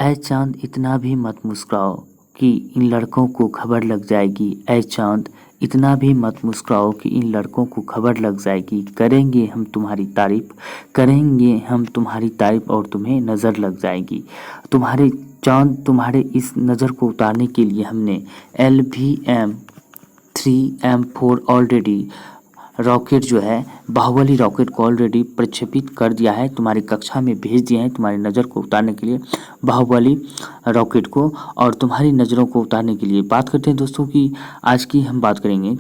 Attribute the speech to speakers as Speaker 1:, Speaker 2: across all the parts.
Speaker 1: ऐ चाँद इतना भी मत मुस्कुराओ कि इन लड़कों को खबर लग जाएगी। ऐ चाँद इतना भी मत मुस्कुराओ कि इन लड़कों को खबर लग जाएगी। करेंगे हम तुम्हारी तारीफ, करेंगे हम तुम्हारी तारीफ और तुम्हें नज़र लग जाएगी। तुम्हारे चाँद, तुम्हारे इस नज़र को उतारने के लिए हमने LVM-3 M4 ऑलरेडी रॉकेट जो है, बाहुबली रॉकेट को ऑलरेडी प्रक्षेपित कर दिया है, तुम्हारी कक्षा में भेज दिया है तुम्हारी नज़र को उतारने के लिए बाहुबली रॉकेट को, और तुम्हारी नज़रों को उतारने के लिए। बात करते हैं दोस्तों कि आज की हम बात करेंगे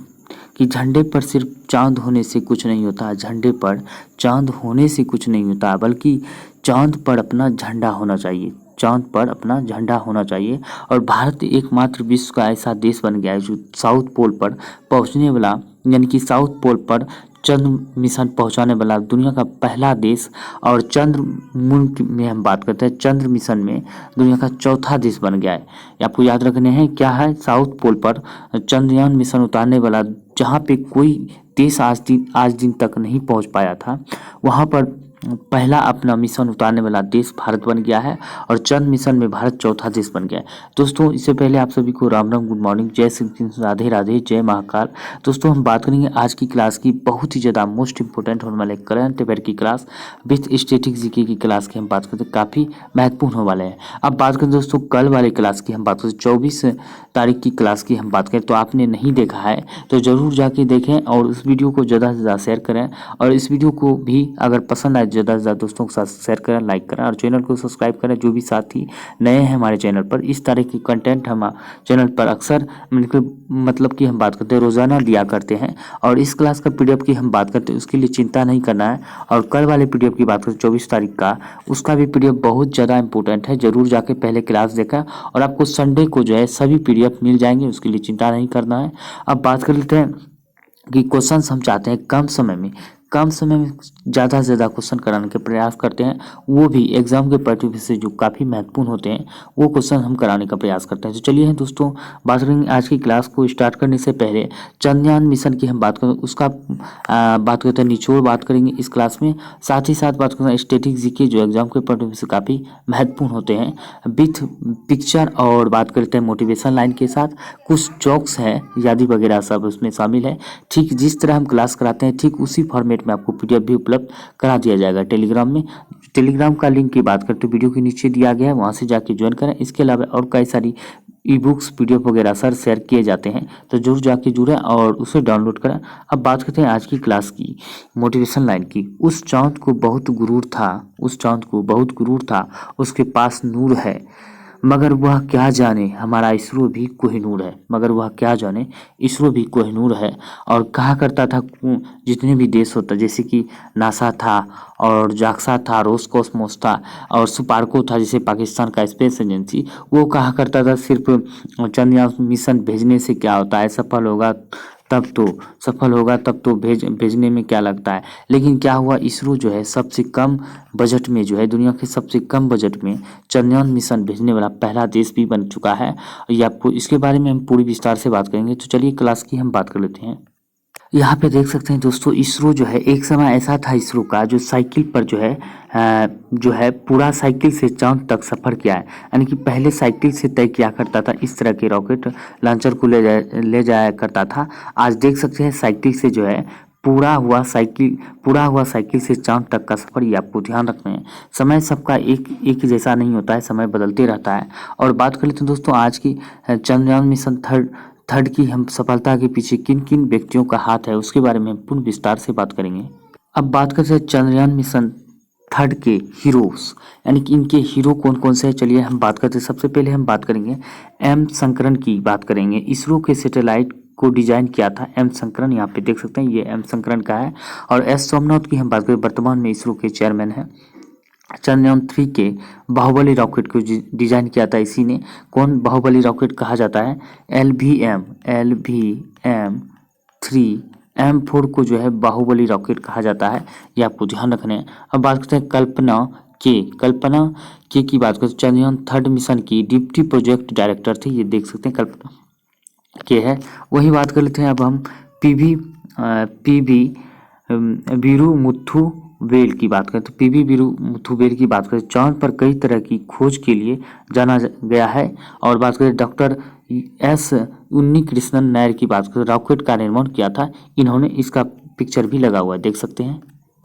Speaker 1: कि झंडे पर सिर्फ चांद होने से कुछ नहीं होता। झंडे पर चांद होने से कुछ नहीं होता, बल्कि चांद पर अपना झंडा होना चाहिए। चांद पर अपना झंडा होना चाहिए। और भारत एकमात्र विश्व का ऐसा देश बन गया है जो साउथ पोल पर पहुंचने वाला, यानी कि साउथ पोल पर चंद्र मिशन पहुंचाने वाला दुनिया का पहला देश। और चंद्र मून में हम बात करते हैं, चंद्र मिशन में दुनिया का चौथा देश बन गया है। ये आपको याद रखने हैं क्या है, साउथ पोल पर चंद्रयान मिशन उतारने वाला, जहाँ पे कोई देश आज दिन तक नहीं पहुंच पाया था, वहाँ पर पहला अपना मिशन उतारने वाला देश भारत बन गया है। और चंद्र मिशन में भारत चौथा देश बन गया है। दोस्तों, इससे पहले आप सभी को राम राम, गुड मॉर्निंग, जय श्री कृष्ण, राधे राधे, जय महाकाल। दोस्तों, हम बात करेंगे आज की क्लास की बहुत ही ज़्यादा मोस्ट इंपोर्टेंट होने वाले करंट अफेयर की क्लास विथ स्टैटिक जीके की क्लास की हम बात करते हैं, काफ़ी महत्वपूर्ण होने वाले हैं। अब बात करें दोस्तों कल वाले क्लास की, हम बात करें 24 तारीख की क्लास की हम बात करें, तो आपने नहीं देखा है तो ज़रूर जाके देखें और उस वीडियो को ज़्यादा से ज़्यादा शेयर करें। और इस वीडियो को भी अगर पसंद आए ज़्यादा से ज़्यादा दोस्तों के साथ शेयर करें, लाइक करें और चैनल को सब्सक्राइब करें। जो भी साथी नए हैं हमारे चैनल पर, इस तरह की कंटेंट हम चैनल पर अक्सर मतलब कि हम बात करते हैं, रोज़ाना दिया करते हैं। और इस क्लास का पीडीएफ की हम बात करते हैं, उसके लिए चिंता नहीं करना है। और कल वाले पीडीएफ की बात करें 24 तारीख का, उसका भी पीडीएफ बहुत ज़्यादा इंपॉर्टेंट है, ज़रूर जाके पहले क्लास देखा। और आपको संडे को जो है सभी पीडीएफ मिल जाएंगे, उसके लिए चिंता नहीं करना है। अब बात कर लेते हैं कि क्वेश्चंस हम चाहते हैं कम समय में ज़्यादा से ज़्यादा क्वेश्चन कराने के प्रयास करते हैं, वो भी एग्जाम के पॉइंट से जो काफ़ी महत्वपूर्ण होते हैं, वो क्वेश्चन हम कराने का प्रयास करते हैं। तो चलिए दोस्तों, बात करेंगे आज की क्लास को स्टार्ट करने से पहले चंद्रयान मिशन की हम बात करें, उसका बात करते हैं, निचोड़ बात करेंगे इस क्लास में। साथ ही साथ बात करेंगे स्टैटिक जीके जो एग्जाम के पॉइंट से काफ़ी महत्वपूर्ण होते हैं विथ पिक्चर। और बात करते हैं मोटिवेशन लाइन के साथ, कुछ जॉक्स हैं, यादी वगैरह सब उसमें शामिल है। ठीक जिस तरह हम क्लास कराते हैं, ठीक उसी फॉर्मेट में आपको पीडीएफ भी उपलब्ध करा दिया जाएगा टेलीग्राम में। टेलीग्राम का लिंक की बात करते वीडियो के नीचे दिया गया है, वहां से जाके ज्वाइन करें। इसके अलावा और कई सारी ई बुक्स पीडीएफ वगैरह सर शेयर किए जाते हैं, तो जरूर जाके जुड़ें और उसे डाउनलोड करें। अब बात करते हैं आज की क्लास की मोटिवेशन लाइन की। उस चांद को बहुत गुरूर था, उस चांद को बहुत गुरूर था, उसके पास नूर है, मगर वह क्या जाने हमारा इसरो भी कोहिनूर है, मगर वह क्या जाने इसरो भी कोहिनूर है। और कहा करता था जितने भी देश होता, जैसे कि नासा था और जाक्सा था, रोसकॉस्मोस था और सुपार्को था, जैसे पाकिस्तान का स्पेस एजेंसी, वो कहा करता था सिर्फ चंद्रयान मिशन भेजने से क्या होता है, सफल होगा तब तो भेजने में क्या लगता है। लेकिन क्या हुआ, इसरो जो है सबसे कम बजट में, जो है दुनिया के सबसे कम बजट में चंद्रयान मिशन भेजने वाला पहला देश भी बन चुका है। ये आपको इसके बारे में हम पूरी विस्तार से बात करेंगे। तो चलिए क्लास की हम बात कर लेते हैं। यहाँ पे देख सकते हैं दोस्तों, इसरो जो है, एक समय ऐसा था इसरो का जो साइकिल पर जो है पूरा साइकिल से चांद तक सफ़र किया है। यानी कि पहले साइकिल से तय किया करता था, इस तरह के रॉकेट लॉन्चर को ले जाया करता था। आज देख सकते हैं साइकिल से जो है पूरा हुआ साइकिल से चांद तक का सफ़र। ये आपको ध्यान रखना है, समय सबका एक जैसा नहीं होता है, समय बदलते रहता है। और बात कर लेते हैं दोस्तों आज की चंद्रयान मिशन थर्ड की हम सफलता के पीछे किन किन व्यक्तियों का हाथ है, उसके बारे में हम पूर्ण विस्तार से बात करेंगे। अब बात करते हैं चंद्रयान मिशन थर्ड के हीरोज, यानी कि इनके हीरो कौन कौन से हैं, चलिए हम बात करते हैं। सबसे पहले हम बात करेंगे एम शंकरन की बात करेंगे। इसरो के सैटेलाइट को डिजाइन किया था एम शंकरन, यहाँ पे देख सकते हैं ये एम शंकरन का है। और एस सोमनाथ की हम बात करें, वर्तमान में इसरो के चेयरमैन हैं। चंद्रयान 3 के बाहुबली रॉकेट को डिजाइन किया था इसी ने। कौन बाहुबली रॉकेट कहा जाता है, LVM-3 M4 को जो है बाहुबली रॉकेट कहा जाता है, ये आपको ध्यान रखना है। अब बात करते हैं कल्पना के की बात करते हैं, चंद्रयान थर्ड मिशन की डिप्टी प्रोजेक्ट डायरेक्टर थे, ये देख सकते हैं कल्पना के है। वही बात कर लेते हैं अब हम पीवी वीरू मुथु वेल की बात करें तो पीवी मुथुवेल की बात करें, चांद पर कई तरह की खोज के लिए जाना गया है। और बात करें डॉक्टर एस उन्नी कृष्णन नायर की बात करें, रॉकेट का निर्माण किया था इन्होंने, इसका पिक्चर भी लगा हुआ है, देख सकते हैं।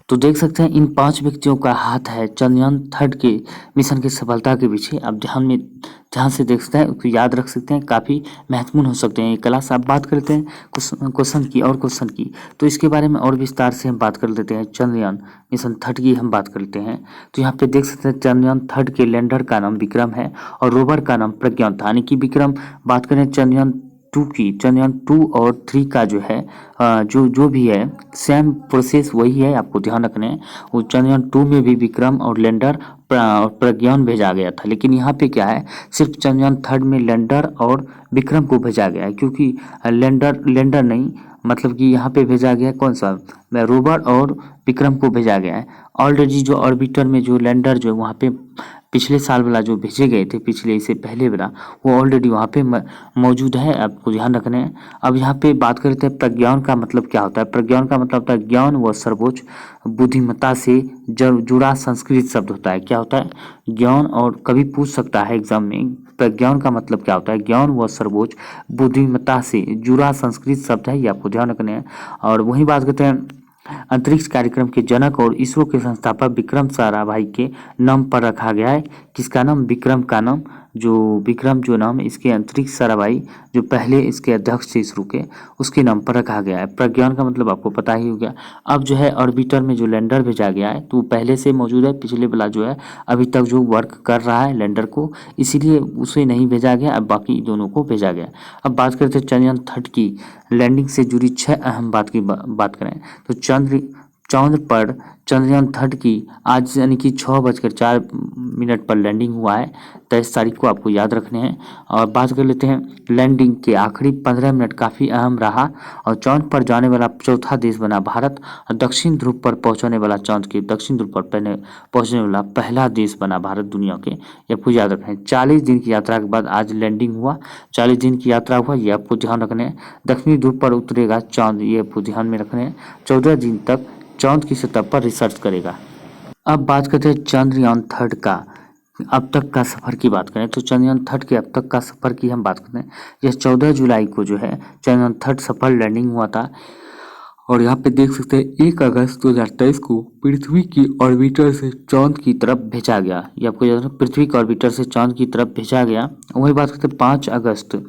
Speaker 1: तो देख सकते हैं इन 5 व्यक्तियों का हाथ है चंद्रयान थर्ड के मिशन की सफलता के पीछे। आप ध्यान से देख सकते हैं, उसको याद रख सकते हैं, काफ़ी महत्वपूर्ण हो सकते हैं ये क्लास। आप बात करते हैं क्वेश्चन की, तो इसके बारे में और विस्तार से हम बात कर लेते हैं। चंद्रयान मिशन थर्ड की हम बात कर लेते हैं। तो यहाँ पे देख सकते हैं चंद्रयान थर्ड के लैंडर का नाम विक्रम है और रोवर का नाम प्रज्ञान था, यानी कि विक्रम बात करें चंद्रयान 2 और 3 का जो है जो भी है सेम प्रोसेस वही है, आपको ध्यान रखना है। वो चंद्रयान 2 में भी विक्रम और लैंडर प्रज्ञान भेजा गया था, लेकिन यहाँ पे क्या है, सिर्फ चंद्रयान थर्ड में लैंडर और विक्रम को भेजा गया है, क्योंकि लैंडर नहीं, मतलब कि यहाँ पे भेजा गया है कौन सा, रोवर और विक्रम को भेजा गया है। ऑलरेडी जो ऑर्बिटर में जो लैंडर जो है वहाँ पे पिछले साल वाला जो भेजे गए थे, पिछले इससे पहले वाला, वो ऑलरेडी वहाँ पे मौजूद है, आपको ध्यान रखना है। अब यहाँ पे बात करते हैं प्रज्ञान का मतलब क्या होता है। प्रज्ञान का मतलब होता है ज्ञान व सर्वोच्च बुद्धिमत्ता से जुड़ा संस्कृत शब्द होता है। क्या होता है, ज्ञान, और कभी पूछ सकता है एग्जाम में, प्रज्ञान का मतलब क्या होता है, ज्ञान व सर्वोच्च बुद्धिमत्ता से जुड़ा संस्कृत शब्द है, ये आपको ध्यान रखना है। और वही बात करते हैं अंतरिक्ष कार्यक्रम के जनक और इसरो के संस्थापक विक्रम साराभाई के नाम पर रखा गया है। किसका नाम, विक्रम का नाम, विक्रम जो नाम इसके अंतरिक्ष साराभाई जो पहले इसके अध्यक्ष थे इसरो के, उसके नाम पर रखा गया है। प्रज्ञान का मतलब आपको पता ही हो गया। अब जो है ऑर्बिटर में जो लैंडर भेजा गया है तो वो पहले से मौजूद है, पिछले वाला जो है अभी तक जो वर्क कर रहा है लैंडर को, इसीलिए उसे नहीं भेजा गया, अब बाकी दोनों को भेजा गया। अब बात करते हैं चंद्रयान थर्ड की लैंडिंग से जुड़ी 6 अहम बात करें तो चांद पर चंद्रयान थर्ड की आज यानी कि 6:04 पर लैंडिंग हुआ है, 23 तारीख को, आपको याद रखने हैं। और बात कर लेते हैं लैंडिंग के आखिरी 15 मिनट काफ़ी अहम रहा और चांद पर जाने वाला चौथा देश बना भारत, और दक्षिण ध्रुव पर पहुंचने वाला चांद के दक्षिण ध्रुव पर पहुंचने वाला पहला देश बना भारत दुनिया के, ये आपको याद रखना है। 40 दिन की यात्रा के बाद आज लैंडिंग हुआ, 40 दिन की यात्रा हुआ, ये आपको ध्यान रखना है। दक्षिणी ध्रुव पर उतरेगा चांद, ये आपको ध्यान में रखना है। 14 दिन तक चांद की सतह पर रिसर्च करेगा। अब बात करते हैं चंद्रयान थर्ड का अब तक का सफर की बात करें तो चंद्रयान थर्ड के अब तक का सफर की हम बात करते हैं। यह 14 जुलाई को जो है चंद्रयान थर्ड सफल लैंडिंग हुआ था। और यहाँ पे देख सकते हैं 1 अगस्त 2023 को पृथ्वी की ऑर्बिटर से चांद की तरफ भेजा गया। ये आपको याद है, पृथ्वी के ऑर्बिटर से चांद की तरफ भेजा गया। वही बात करते हैं 5 अगस्त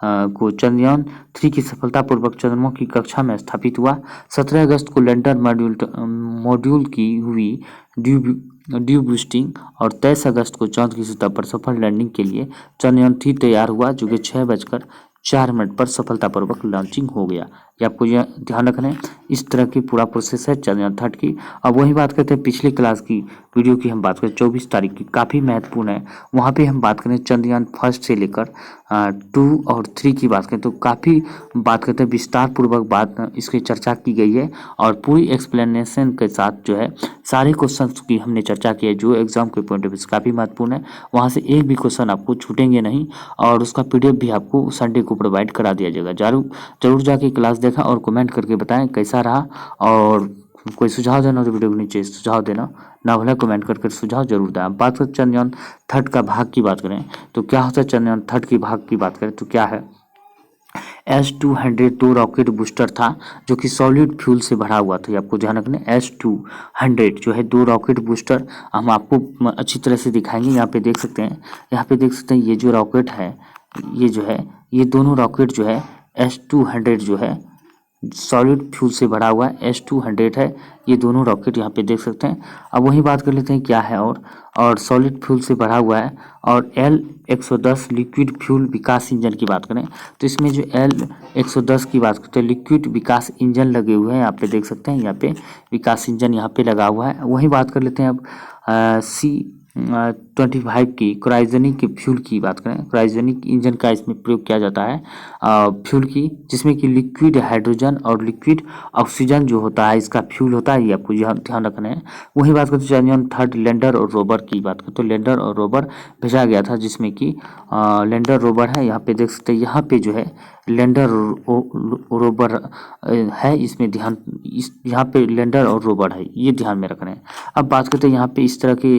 Speaker 1: को चंद्रयान 3 की सफलतापूर्वक चंद्रमा की कक्षा में स्थापित हुआ। 17 अगस्त को लैंडर मॉड्यूल की हुई ड्यू बूस्टिंग और 23 अगस्त को चांद की सतह पर सफल लैंडिंग के लिए चंद्रयान 3 तैयार हुआ, जो कि 6:04 पर सफलतापूर्वक लॉन्चिंग हो गया। ये आपको यह ध्यान रखना है, इस तरह की पूरा प्रोसेस है चंद्रयान थर्ड की। अब वही बात करते हैं पिछली क्लास की वीडियो की हम बात करें 24 तारीख की, काफ़ी महत्वपूर्ण है। वहाँ पे हम बात करें चंद्रयान फर्स्ट से लेकर 2 और 3 की बात करें तो काफ़ी बात करते हैं, विस्तार पूर्वक बात इसकी चर्चा की गई है और पूरी एक्सप्लेनेशन के साथ जो है सारे क्वेश्चन की हमने चर्चा की है, जो एग्जाम के पॉइंट ऑफ व्यू से काफ़ी महत्वपूर्ण है। वहाँ से एक भी क्वेश्चन आपको छूटेंगे नहीं और उसका PDF भी आपको संडे को प्रोवाइड करा दिया जाएगा। जरूर जाके क्लास देखा और कमेंट करके बताएं कैसा रहा, और कोई सुझाव देना तो वीडियो के नीचे सुझाव देना ना भूलें, कमेंट करके सुझाव जरूर दें। बात करें चंद्रयान थर्ड का भाग की बात करें तो क्या होता है, चंद्रयान थर्ड की भाग की बात करें तो क्या है, S-200 2 रॉकेट बूस्टर था जो कि सॉलिड फ्यूल से भरा हुआ था। आपको ध्यान रखना है S-200 जो है 2 रॉकेट बूस्टर, हम आपको अच्छी तरह से दिखाएंगे। यहाँ पे देख सकते हैं, ये जो रॉकेट है, ये जो है, ये दोनों रॉकेट जो है S-200 जो है सॉलिड फ्यूल से भरा हुआ है, S-200 है, ये दोनों रॉकेट यहाँ पे देख सकते हैं। अब वही बात कर लेते हैं क्या है, और सॉलिड फ्यूल से भरा हुआ है। और L-110 लिक्विड फ्यूल विकास इंजन की बात करें तो इसमें जो L-110 की बात करते हैं लिक्विड विकास इंजन लगे हुए हैं, यहाँ पे देख सकते हैं, यहाँ पे विकास इंजन यहाँ पे लगा हुआ है। वही बात कर लेते हैं अब C-25 की क्रायोजेनिक फ्यूल की बात करें, क्रायोजेनिक इंजन का इसमें प्रयोग किया जाता है फ्यूल की, जिसमें कि लिक्विड हाइड्रोजन और लिक्विड ऑक्सीजन जो होता है इसका फ्यूल होता है, ये आपको ध्यान रखना है। वही बात करते हैं चंद्रयान थर्ड लैंडर और रोवर की बात करें तो लैंडर और रोवर भेजा गया था, जिसमें कि लैंडर रोवर है, यहाँ पे देख सकते हैं, यहाँ पे जो है लैंडर रोवर है, इसमें ध्यान इस यहाँ पे लैंडर और रोवर है, ये ध्यान में रखना है। अब बात करते हैं यहाँ पे इस तरह के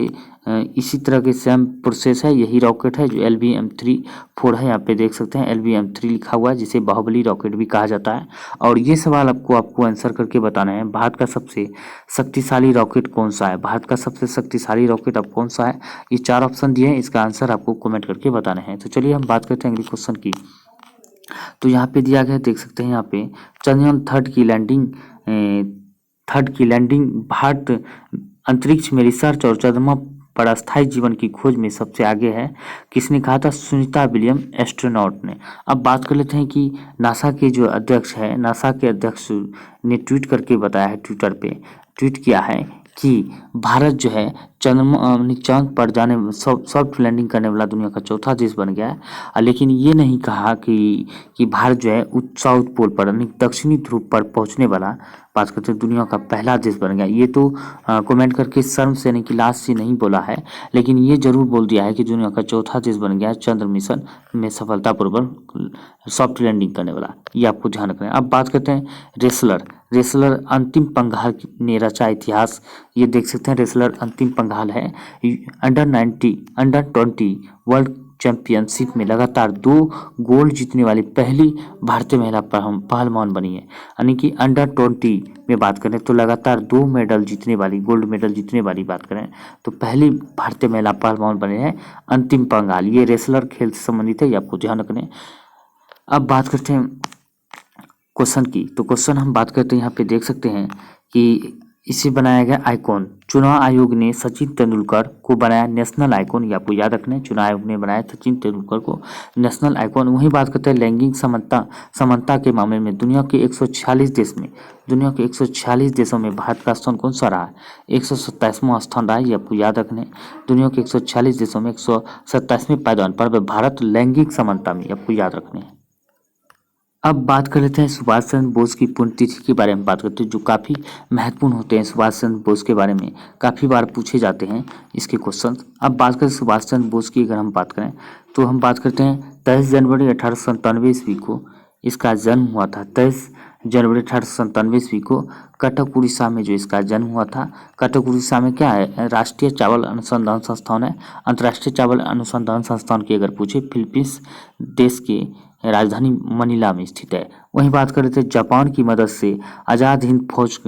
Speaker 1: इसी तरह के सेम प्रोसेस है, यही रॉकेट है जो LVM-34 है। यहाँ पे देख सकते हैं LVM-3 लिखा हुआ है, जिसे बाहुबली रॉकेट भी कहा जाता है। और ये सवाल आपको आंसर करके बताना है, भारत का सबसे शक्तिशाली रॉकेट कौन सा है। भारत का सबसे शक्तिशाली रॉकेट अब कौन सा है, ये 4 ऑप्शन दिए हैं, इसका आंसर आपको कमेंट करके बताना है। तो चलिए हम बात करते हैं अगले क्वेश्चन की। तो यहाँ पे दिया गया है, देख सकते हैं यहाँ पे चंद्रयान थर्ड की लैंडिंग भारत अंतरिक्ष में रिसर्च और चंद्रमा पर अस्थायी जीवन की खोज में सबसे आगे है। किसने कहा था, सुनीता विलियम एस्ट्रोनॉट ने। अब बात कर लेते हैं कि नासा के जो अध्यक्ष है, नासा के अध्यक्ष ने ट्वीट करके बताया है, ट्विटर पे ट्वीट किया है कि भारत जो है चंद्रमा चांद पर जाने सॉफ्ट लैंडिंग करने वाला दुनिया का चौथा देश बन गया है। लेकिन ये नहीं कहा कि भारत जो है साउथ पोल पर यानी दक्षिणी ध्रुव पर पहुंचने वाला, बात करते हैं दुनिया का पहला देश बन गया। ये तो कमेंट करके शर्म से यानी कि लाज से नहीं बोला है, लेकिन ये जरूर बोल दिया है कि दुनिया का चौथा देश बन गया चंद्र मिशन में सफलतापूर्वक सॉफ्ट लैंडिंग करने वाला, ये आपको ध्यान रखना है। अब बात करते हैं रेसलर अंतिम पंघाल ने रचा इतिहास। ये देख सकते हैं रेसलर अंतिम पंघाल है, अंडर 20 वर्ल्ड चैंपियनशिप में लगातार 2 गोल्ड जीतने वाली पहली भारतीय महिला पहलवान बनी है। यानी कि अंडर 20 में बात करें तो लगातार 2 मेडल जीतने वाली, गोल्ड मेडल जीतने वाली बात करें तो पहली भारतीय महिला पहलवान बने हैं अंतिम पंघाल। ये रेसलर खेल से संबंधित है, ये आपको ध्यान रखना है। अब बात करते हैं क्वेश्चन की। तो क्वेश्चन हम बात करते हैं, यहाँ पे देख सकते हैं कि इसे बनाया गया आइकॉन। चुनाव आयोग ने सचिन तेंदुलकर को बनाया नेशनल आइकॉन, ये आपको याद रखना है। चुनाव आयोग ने बनाया सचिन तेंदुलकर को नेशनल आइकॉन। वही बात करते हैं लैंगिक समानता के मामले में दुनिया के 146 देशों में भारत का स्थान कौन सा रहा है, 127वां स्थान रहा है, ये आपको याद रखना है। दुनिया के 146 देशों में 127वें पायदान पर भारत लैंगिक समानता में, आपको याद रखना है। अब बात कर लेते हैं सुभाष चंद्र बोस की पुण्यतिथि के बारे में बात करते हैं, जो काफ़ी महत्वपूर्ण होते हैं। सुभाष चंद्र बोस के बारे में काफ़ी बार पूछे जाते हैं इसके क्वेश्चन। अब बात करें सुभाष चंद्र बोस की, अगर हम बात करें तो हम बात करते हैं 23 जनवरी 1897 ईस्वी को इसका जन्म हुआ था। 23 जनवरी 1897 ईस्वी को कटक उड़ीसा में जो इसका जन्म हुआ था। कटक उड़ीसा में क्या है, राष्ट्रीय चावल अनुसंधान संस्थान है। अंतर्राष्ट्रीय चावल अनुसंधान संस्थान की अगर पूछे, फिलीपींस देश के राजधानी मनीला में स्थित है। वहीं बात कर रहे थे जापान की मदद से आज़ाद हिंद फौज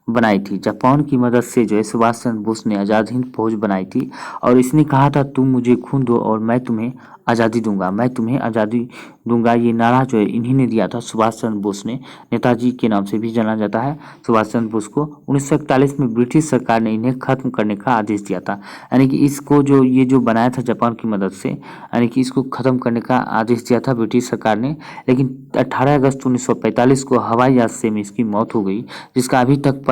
Speaker 1: बनाई थी। जापान की मदद से जो है सुभाष चंद्र बोस ने आज़ाद हिंद फौज बनाई थी और इसने कहा था तुम मुझे खून दो और मैं तुम्हें आज़ादी दूंगा, मैं तुम्हें आज़ादी दूंगा। ये नारा जो है इन्हीं ने दिया था, सुभाष चंद्र बोस ने। नेताजी के नाम से भी जाना जाता है सुभाष चंद्र बोस को। 1941 में ब्रिटिश सरकार ने इन्हें खत्म करने का आदेश दिया था। यानी कि इसको जो ये जो बनाया था जापान की मदद से, यानी कि इसको खत्म करने का आदेश दिया था ब्रिटिश सरकार ने। लेकिन 18 अगस्त 1945 को हवाई हादसे में इसकी मौत हो गई, जिसका अभी तक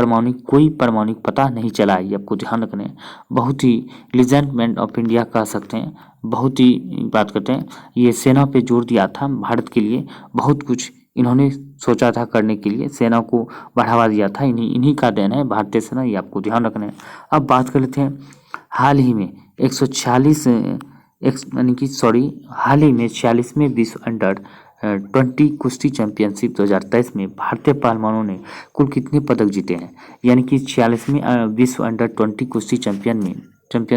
Speaker 1: कोई परमाणु पता नहीं चला है, ये आपको ध्यान रखना है। बहुत ही लीजेंड मैन ऑफ इंडिया कह सकते हैं, बहुत ही बात करते हैं। ये सेना पे जोर दिया था, भारत के लिए बहुत कुछ इन्होंने सोचा था करने के लिए, सेना को बढ़ावा दिया था। इन्हीं का देन है भारतीय सेना, ये आपको ध्यान रखना है। अब बात कर लेते हैं हाल ही में 46वें विश्व अंडर 20 कुश्ती चैंपियनशिप 2023 में भारतीय पहलवानों ने कुल कितने पदक जीते हैं। यानी कि 46वें विश्व अंडर 20 कुश्ती चैंपियन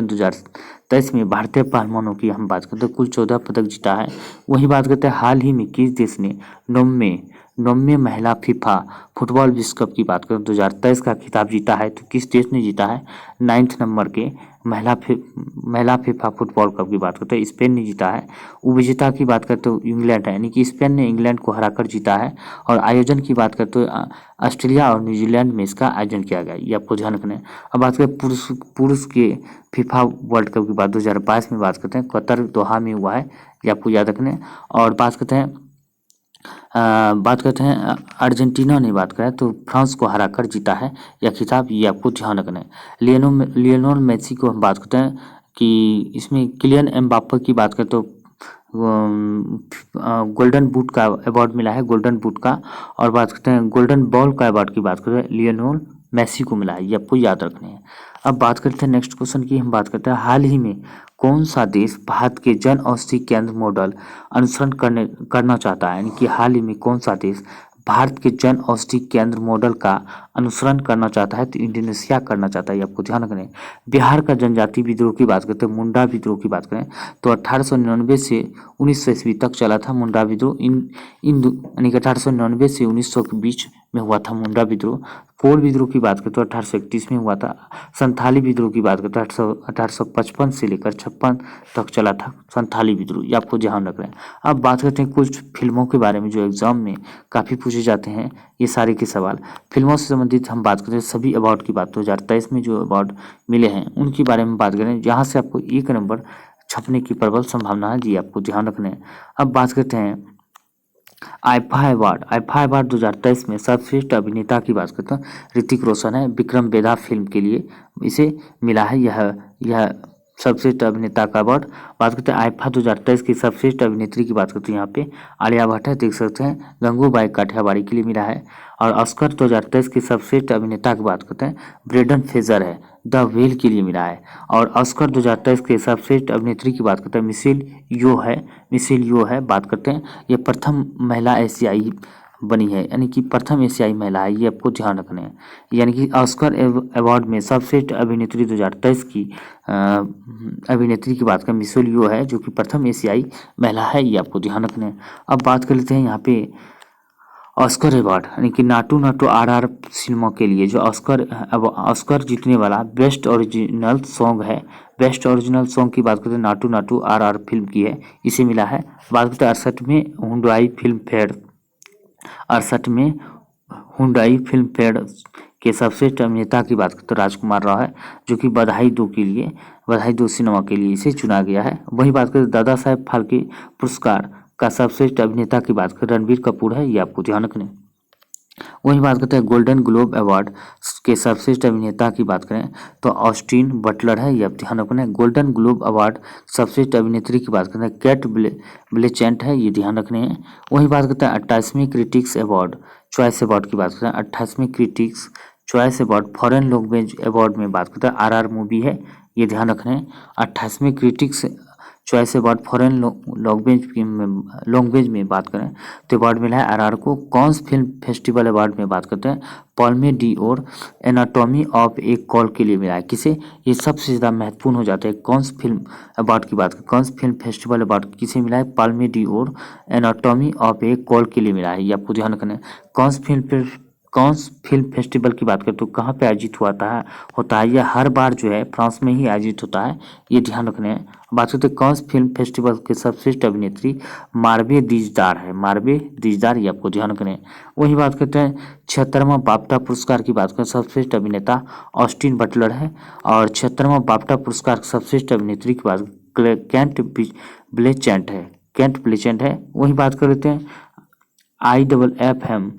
Speaker 1: 2023 में भारतीय पहलवानों की हम बात करते हैं, कुल 14 पदक जीता है। वही बात करते हैं हाल ही में किस देश ने 9वें महिला फीफा फुटबॉल विश्व कप की बात करें 2023 का खिताब जीता है, तो किस देश ने जीता है। 9th नंबर के महिला फीफा फुटबॉल कप की बात करते हैं स्पेन ने जीता है। उपविजेता की बात करते हो इंग्लैंड है, यानी कि स्पेन ने इंग्लैंड को हराकर जीता है। और आयोजन की बात करते हो ऑस्ट्रेलिया और न्यूजीलैंड में इसका आयोजन किया गया, ये आपको ध्यान रखना है। अब बात करें पुरुष के फीफा वर्ल्ड कप की बात 2022 में बात करते हैं, कतर दोहा में हुआ है, ये आपको याद रखना है। और बात करते हैं अर्जेंटीना ने बात करें तो फ्रांस को हराकर जीता है यह खिताब, ये आपको ध्यान रखना है। लियोनेल मेसी को हम बात करते हैं कि इसमें किलियन एम्बाप्पे की बात करें तो गोल्डन बूट का अवार्ड मिला है, गोल्डन बूट का। और बात करते हैं गोल्डन बॉल का अवार्ड की बात करें लियोनेल मेसी को मिला है, ये आपको याद रखना है। अब बात करते हैं नेक्स्ट क्वेश्चन की। हम बात करते हैं हाल ही में कौन सा देश भारत के जन औषधि केंद्र मॉडल अनुसरण करना चाहता है, यानी कि हाल ही में कौन सा देश भारत के जन औषधि केंद्र मॉडल का अनुसरण करना चाहता है, तो इंडोनेशिया करना चाहता है। ये आपको ध्यान रखना है। बिहार का जनजातीय विद्रोह की बात करते हैं, मुंडा विद्रोह की बात करें तो 1899 से 1900 ईस्वी तक चला था मुंडा विद्रोह। यानी कि 1899 से 1900 के बीच में हुआ था मुंडा विद्रोह। कोल विद्रोह की बात करें तो 1831 में हुआ था। संथाली विद्रोह की बात करें तो 1855 से लेकर 56 तक चला था संथाली विद्रोह। ये आपको ध्यान रखना है। अब बात करते हैं कुछ फिल्मों के बारे में जो एग्जाम में काफ़ी पूछे जाते हैं। ये सारे के सवाल फिल्मों से संबंधित हम बात करें, सभी अवार्ड की बात 2023 में जो अवार्ड मिले हैं उनके बारे में बात करें, जहाँ से आपको 1 नंबर छपने की प्रबल संभावना है जी, आपको ध्यान रखना है। अब बात करते हैं आईफा अवार्ड 2023 में सर्वश्रेष्ठ अभिनेता की बात करते हैं, ऋतिक रोशन है। विक्रम वेदा फिल्म के लिए इसे मिला है यह सर्वश्रेष्ठ अभिनेता का अवार्ड। बात करते हैं आईफा 2023 की सर्वश्रेष्ठ अभिनेत्री की बात करते हैं, यहाँ पे आलिया भट्ट है, देख सकते हैं। गंगूबाई काठियावाड़ी के लिए मिला है। और ऑस्कर 2023 की सर्वश्रेष्ठ अभिनेता की बात करते हैं, ब्रेंडन फ्रेजर है, द व्हेल के लिए मिला है। और ऑस्कर 2023 के सर्वश्रेष्ठ अभिनेत्री की बात करते हैं, मिशेल यो है। बात करते हैं ये प्रथम महिला एशियाई बनी है, यानी कि प्रथम एशियाई महिला है, ये आपको ध्यान रखना है। यानी कि ऑस्कर अवार्ड में सर्वश्रेष्ठ अभिनेत्री 2023 की अभिनेत्री की बात करें, मिशेल यो है, जो कि प्रथम एशियाई महिला है, ये आपको ध्यान रखना है। अब बात कर लेते हैं यहाँ पे ऑस्कर अवार्ड, यानी कि नाटू नाटू RR सिनेमा के लिए जो ऑस्कर जीतने वाला बेस्ट ओरिजिनल सॉन्ग है। बेस्ट ओरिजिनल सॉन्ग की बात करते हैं, नाटू नाटू RR फिल्म की है, इसे मिला है। बात करते हैं 68 फिल्म फेयर के सर्वश्रेष्ठ अभिनेता की बात करते हैं, राजकुमार राव है, जो कि बधाई 2 सिनेमा के लिए इसे चुना गया है। वही बात करें दादा साहेब फाल्के पुरस्कार का सर्वश्रेष्ठ अभिनेता की बात करें, रणबीर कपूर है, ये आपको ध्यान रखना है। वही बात करते हैं गोल्डन ग्लोब अवार्ड के सर्वश्रेष्ठ अभिनेता की बात करें तो ऑस्टिन बटलर है, ये आप ध्यान रखना है। गोल्डन ग्लोब अवार्ड सर्वश्रेष्ठ अभिनेत्री की बात करते हैं, केट ब्लेचेंट है, ये ध्यान रखने हैं। वही बात करते हैं 28वें क्रिटिक्स अवार्ड चॉइस अवार्ड की बात करते हैं, 28वें critics choice award foreign language award में बात करते हैं, RR मूवी है, ये ध्यान रखना है। 28वें critics choice award foreign language में बात करें तो अवार्ड मिला है RR को। कॉन्स फिल्म फेस्टिवल अवार्ड में बात करते हैं, पॉल्मे डी और एनाटॉमी ऑफ ए कॉल के लिए मिला है। किसे? ये सबसे ज़्यादा महत्वपूर्ण हो जाता है। कॉन्स फिल्म अवार्ड की बात करें, कॉन्स फिल्म फेस्टिवल अवार्ड किसे मिला है? पॉल्मे डी और एनाटॉमी ऑफ ए कॉल के लिए मिला है, ये आपको ध्यान रखना है। कॉन्स फिल्म फेस्टिवल की बात करें तो कहाँ पे आयोजित होता है, यह हर बार जो है फ्रांस में ही आयोजित होता है, ये ध्यान रखने हैं। बात करते हैं कॉन्स फिल्म फेस्टिवल के सर्वश्रेष्ठ अभिनेत्री मार्वे दीजदार है, ये आपको ध्यान रखने हैं। वही बात करते हैं 76वां बाफ्टा पुरस्कार की बात करें, सर्वश्रेष्ठ अभिनेता ऑस्टिन बटलर है। और 76वां बाफ्टा पुरस्कार सर्वश्रेष्ठ अभिनेत्री की बात केंट ब्लेचेंट है। वही बात कर लेते हैं IFFM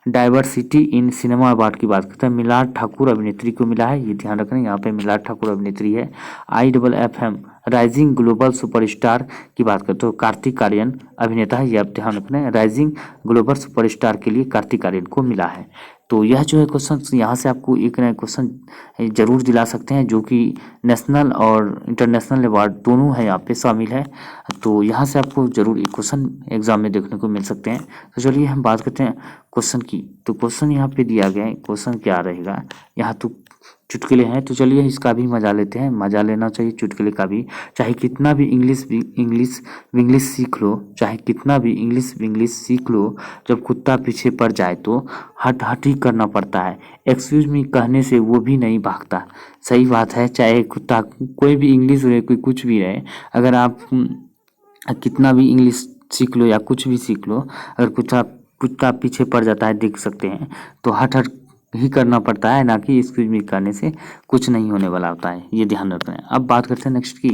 Speaker 1: diversity in cinema award की बात करते हैं, मिलाद ठाकुर अभिनेत्री को मिला है, ये ध्यान रखना है। यहाँ पे मिलाद ठाकुर अभिनेत्री है। IFFM राइजिंग ग्लोबल सुपरस्टार की बात करते हो, कार्तिक आर्यन अभिनेता है, ये आप ध्यान रखना है। राइजिंग ग्लोबल सुपरस्टार के लिए कार्तिक आर्यन को मिला है। तो यह जो है क्वेश्चन, यहाँ से आपको एक नया क्वेश्चन जरूर दिला सकते हैं, जो कि नेशनल और इंटरनेशनल अवार्ड दोनों है यहाँ पे शामिल है। तो यहाँ से आपको जरूर एक क्वेश्चन एग्जाम में देखने को मिल सकते हैं। तो चलिए हम बात करते हैं क्वेश्चन की। तो क्वेश्चन यहाँ पे दिया गया है, क्वेश्चन क्या रहेगा, यहाँ तो चुटकुले हैं, तो चलिए इसका भी मजा लेते हैं। मजा लेना चाहिए चुटकुले का भी, चाहे कितना भी इंग्लिश सीख लो, चाहे कितना भी इंग्लिश सीख लो, जब कुत्ता पीछे पड़ जाए तो हट हट ही करना पड़ता है। एक्सक्यूज मी कहने से वो भी नहीं भागता। सही बात है, चाहे कुत्ता कोई भी इंग्लिश रहे, कोई कुछ भी रहे, अगर आप कितना भी इंग्लिश सीख लो या कुछ भी सीख लो, अगर कुत्ता पीछे पड़ जाता है, देख सकते हैं, तो हट हट ही करना पड़ता है, ना कि एक्सक्यूज मी करने से कुछ नहीं होने वाला होता है, ये ध्यान रखना है। अब बात करते हैं नेक्स्ट की।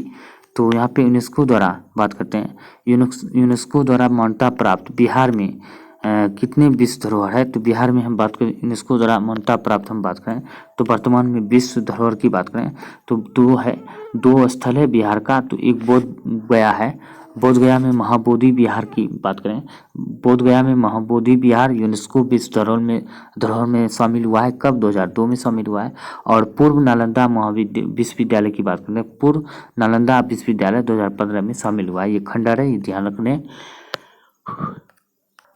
Speaker 1: तो यहाँ पे यूनेस्को द्वारा बात करते हैं, यूनेस्को द्वारा मान्यता प्राप्त बिहार में कितने विश्व धरोहर है। तो बिहार में हम बात करें यूनेस्को द्वारा मान्यता प्राप्त हम बात करें तो वर्तमान में विश्व धरोहर की बात करें तो दो स्थल है बिहार का। तो एक बोध गया है, बोधगया में महाबोधि विहार की बात करें, बोधगया में महाबोधि विहार यूनेस्को विश्व धरोहर में शामिल हुआ है। कब? 2002 में शामिल हुआ है। और पूर्व नालंदा विश्वविद्यालय की बात करें, पूर्व नालंदा विश्वविद्यालय 2015 में शामिल हुआ है। ये खंडर है, ये ध्यान रखने।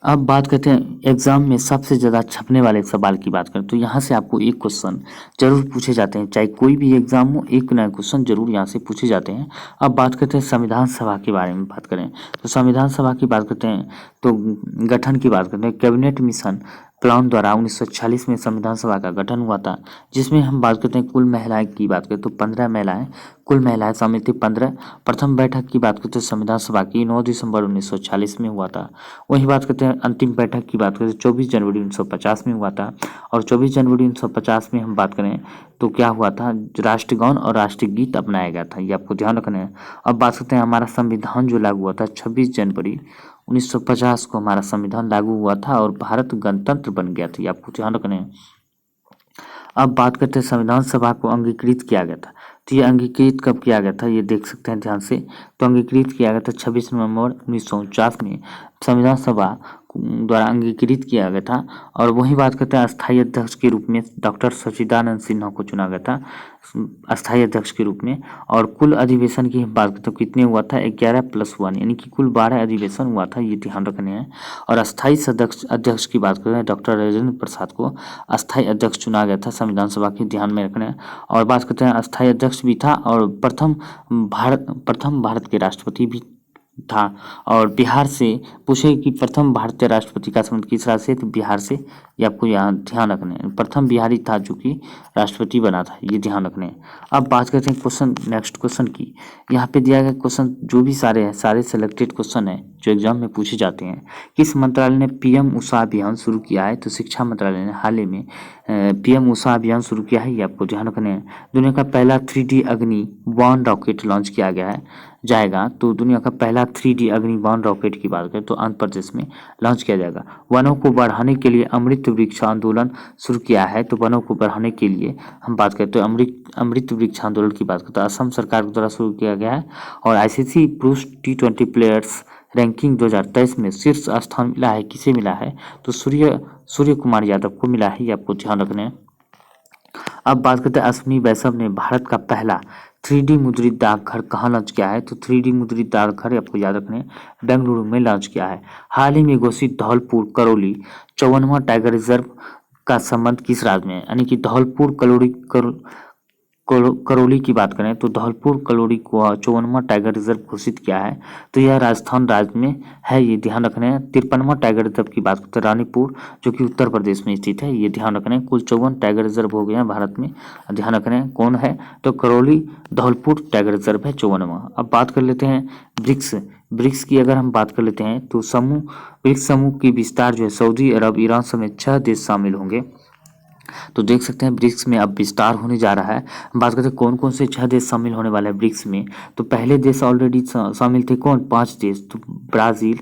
Speaker 1: अब बात करते हैं एग्जाम में सबसे ज़्यादा छपने वाले सवाल की बात करें तो यहाँ से आपको एक क्वेश्चन जरूर पूछे जाते हैं, चाहे कोई भी एग्जाम हो, एक नया क्वेश्चन जरूर यहाँ से पूछे जाते हैं। अब बात करते हैं संविधान सभा के बारे में बात करें तो संविधान सभा की बात करते हैं तो गठन की बात करते हैं। कैबिनेट मिशन प्लान द्वारा 1946 में संविधान सभा का गठन हुआ था, जिसमें हम बात करते हैं कुल महिलाएं की बात करें तो 15 महिलाएं, कुल महिलाएं शामिल थी 15। प्रथम बैठक की बात करते हैं संविधान सभा की 9 दिसंबर 1946 में हुआ था। वही बात करते हैं अंतिम बैठक की बात करें 24 जनवरी 1950 में हुआ था। और 24 जनवरी 1950 में हम बात करें तो क्या हुआ था, राष्ट्रगान और राष्ट्रीय गीत अपनाया गया था, ये आपको ध्यान रखना है। अब बात करते हैं हमारा संविधान जो लागू हुआ था 26 जनवरी 1950 को हमारा संविधान लागू हुआ था और भारत गणतंत्र बन गया था, ये आपको ध्यान रखना है। अब बात करते हैं संविधान सभा को अंगीकृत किया गया था, तो ये अंगीकृत कब किया गया था ये देख सकते हैं ध्यान से। तो अंगीकृत किया गया था 26 नवंबर 1949 में संविधान सभा द्वारा अंगीकृत किया गया था। और वही बात करते हैं अस्थायी अध्यक्ष के रूप में डॉक्टर सच्चिदानंद सिन्हा को चुना गया था अस्थायी अध्यक्ष के रूप में। और कुल अधिवेशन की बात करते हैं कितने हुआ था, 11+1 यानी कि कुल 12 अधिवेशन हुआ था, ये ध्यान रखने हैं। और अस्थायी अध्यक्ष की बात करें डॉक्टर राजेंद्र प्रसाद को अस्थायी अध्यक्ष चुना गया था संविधान सभा के, ध्यान में रखना है। और बात करते हैं अस्थायी अध्यक्ष भी था और प्रथम भारत के राष्ट्रपति भी था। और बिहार से पूछे कि प्रथम भारतीय राष्ट्रपति का संबंध किस राज्य से, तो बिहार से, ये आपको यहाँ ध्यान रखना है। प्रथम बिहारी था जो कि राष्ट्रपति बना था, ये ध्यान रखने हैं। अब बात करते हैं क्वेश्चन नेक्स्ट क्वेश्चन की। यहाँ पे दिया गया क्वेश्चन जो भी सारे हैं सारे सेलेक्टेड क्वेश्चन है जो एग्जाम में पूछे जाते हैं। किस मंत्रालय ने पीएम उषा अभियान शुरू किया है, तो शिक्षा मंत्रालय ने हाल ही में पीएम उषा अभियान शुरू किया है, ये आपको ध्यान रखने हैं। दुनिया का पहला 3D अग्नि-1 रॉकेट लॉन्च किया गया है जाएगा, तो दुनिया का पहला 3D अग्नि-1 रॉकेट की बात करें तो आंध्र प्रदेश में लॉन्च किया जाएगा। वनों को बढ़ाने के लिए अमृत वृक्ष आंदोलन शुरू किया है, तो वनों को बढ़ाने के लिए हम बात करते हैं अमृत वृक्ष आंदोलन की बात करते हैं असम सरकार द्वारा शुरू किया गया है। और आईसीसी पुरुष T20 प्लेयर्स रैंकिंग 2023 में शीर्ष स्थान मिला है, किसे मिला है, तो सूर्य कुमार यादव को मिला है, ये आपको ध्यान रखना है। अब बात करते हैं अश्विनी वैष्णव ने भारत का पहला 3D मुद्रित डाकघर कहाँ लॉन्च किया है, तो 3D मुद्रित डाकघर आपको याद रखने हैं बेंगलुरु में लॉन्च किया है। हाल ही में घोषित धौलपुर करौली 54वां टाइगर रिजर्व का संबंध किस राज्य में है, यानी कि धौलपुर करौली की बात करें तो धौलपुर करौली को 54वां टाइगर रिजर्व घोषित किया है, तो यह राजस्थान राज्य में है, ये ध्यान रखने हैं। 53वां टाइगर रिजर्व की बात करते हैं रानीपुर जो कि उत्तर प्रदेश में स्थित है, ये ध्यान रखने हैं। कुल 54 टाइगर रिजर्व हो गए हैं भारत में, ध्यान रखने हैं कौन है, तो करौली धौलपुर टाइगर रिजर्व है 54वां। अब बात कर लेते हैं ब्रिक्स की अगर हम बात कर लेते हैं तो ब्रिक्स समूह की विस्तार जो है सऊदी अरब ईरान समेत 6 देश शामिल होंगे, तो देख सकते हैं ब्रिक्स में अब विस्तार होने जा रहा है। बात करते हैं कौन कौन से 6 देश शामिल होने वाले हैं ब्रिक्स में, तो पहले देश ऑलरेडी शामिल थे कौन, 5 देश, तो ब्राज़ील,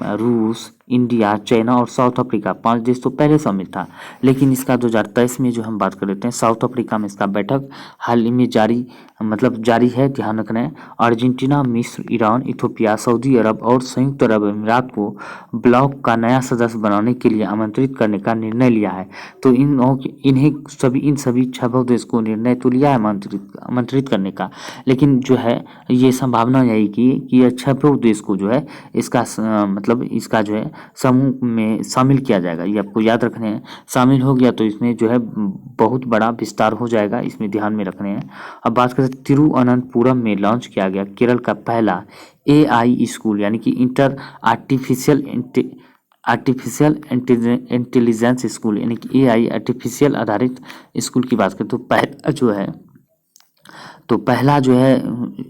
Speaker 1: रूस, इंडिया, चाइना और साउथ अफ्रीका, 5 देश तो पहले शामिल था। लेकिन इसका 2023 में जो हम बात कर लेते हैं साउथ अफ्रीका में इसका बैठक हाल ही में जारी है, ध्यान रखना है। अर्जेंटीना, मिस्र, ईरान, इथोपिया, सऊदी अरब और संयुक्त अरब अमीरात को ब्लॉक का नया सदस्य बनाने के लिए आमंत्रित करने का निर्णय लिया है। तो इन सभी 6 देश को निर्णय तो लिया है आमंत्रित करने का, लेकिन जो है ये संभावना यही कि यह 6 देश को जो है इसका जो है समूह में शामिल किया जाएगा, ये आपको याद रखने हैं। शामिल हो गया तो इसमें जो है बहुत बड़ा विस्तार हो जाएगा, इसमें ध्यान में रखने हैं। अब बात करें तिरुअनंतपुरम में लॉन्च किया गया केरल का पहला AI स्कूल यानी कि आर्टिफिशियल इंटेलिजेंस स्कूल यानी कि AI आर्टिफिशियल आधारित स्कूल की बात करें तो पहला जो है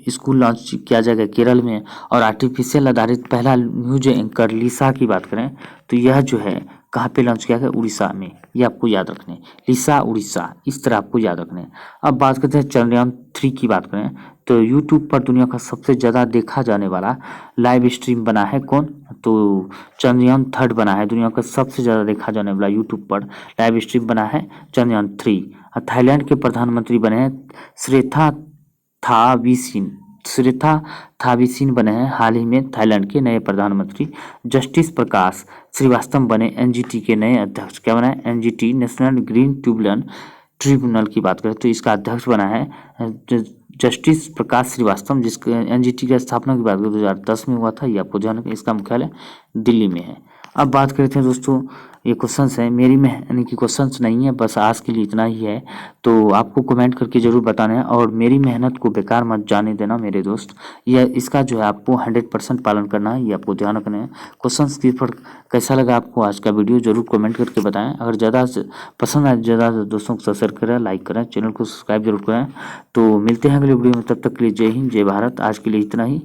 Speaker 1: स्कूल लॉन्च किया जाएगा केरल में। और आर्टिफिशियल आधारित पहला न्यूज एंकर लिसा की बात करें तो यह जो है कहाँ पे लॉन्च किया गया, उड़ीसा में, ये आपको याद रखने, लिसा उड़ीसा, इस तरह आपको याद रखने। अब बात करते हैं चंद्रयान 3 की बात करें तो यूट्यूब पर दुनिया का सबसे ज़्यादा देखा जाने वाला लाइव स्ट्रीम बना है कौन, तो चंद्रयान 3 बना है, दुनिया का सबसे ज़्यादा देखा जाने वाला यूट्यूब पर लाइव स्ट्रीम बना है चंद्रयान 3। थाईलैंड के प्रधानमंत्री बने हैं श्रेथा थाविसिन श्रीथा थाविसिन बने हैं हाल ही में थाईलैंड के नए प्रधानमंत्री। जस्टिस प्रकाश श्रीवास्तव बने एनजीटी के नए अध्यक्ष। क्या बना है? एनजीटी नेशनल ग्रीन ट्रिब्यूनल की बात करें तो इसका अध्यक्ष बना है जस्टिस प्रकाश श्रीवास्तव, जिसके एनजीटी की स्थापना की बात करें 2010 में हुआ था। ये आपको ध्यान रखना, इसका मुख्यालय दिल्ली में है। अब बात करते हैं दोस्तों, ये क्वेश्चंस है मेरी में, यानी कि क्वेश्चंस नहीं है, बस आज के लिए इतना ही है। तो आपको कमेंट करके जरूर बताना है और मेरी मेहनत को बेकार मत जाने देना मेरे दोस्त। यह इसका जो है आपको 100% पालन करना है, ये आपको ध्यान रखना है। क्वेश्चंस की पर कैसा लगा आपको आज का वीडियो जरूर कमेंट करके बताएं। अगर ज़्यादा पसंद आए ज़्यादा दोस्तों को शेयर करें, लाइक करें, चैनल को सब्सक्राइब जरूर करें। तो मिलते हैं अगले वीडियो में, तब तक के लिए जय हिंद जय भारत। आज के लिए इतना ही।